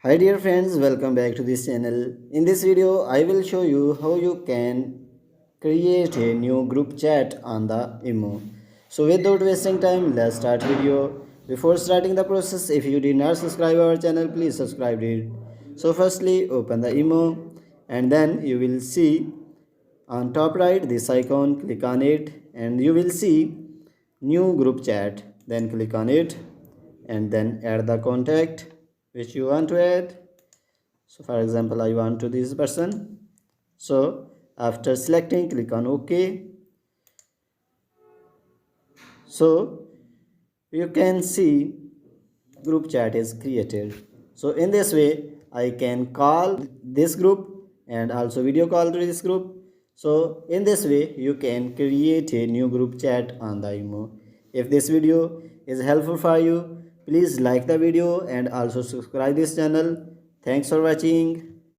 Hi dear friends, welcome back to this channel. In this video, I will show you how you can create a new group chat on the Imo. So without wasting time, let's start video. Before starting the process, if you did not subscribe our channel, please subscribe it. So firstly, open the Imo and then you will see on top right this icon, click on it and you will see new group chat. Then click on it and then add the contact which you want to add. So for example, I want to this person. So after selecting, click on OK. So you can see group chat is created. So in this way I can call this group and also video call to this group. So in this way you can create a new group chat on the Imo. If this video is helpful for you, please like the video and also subscribe this channel. Thanks for watching.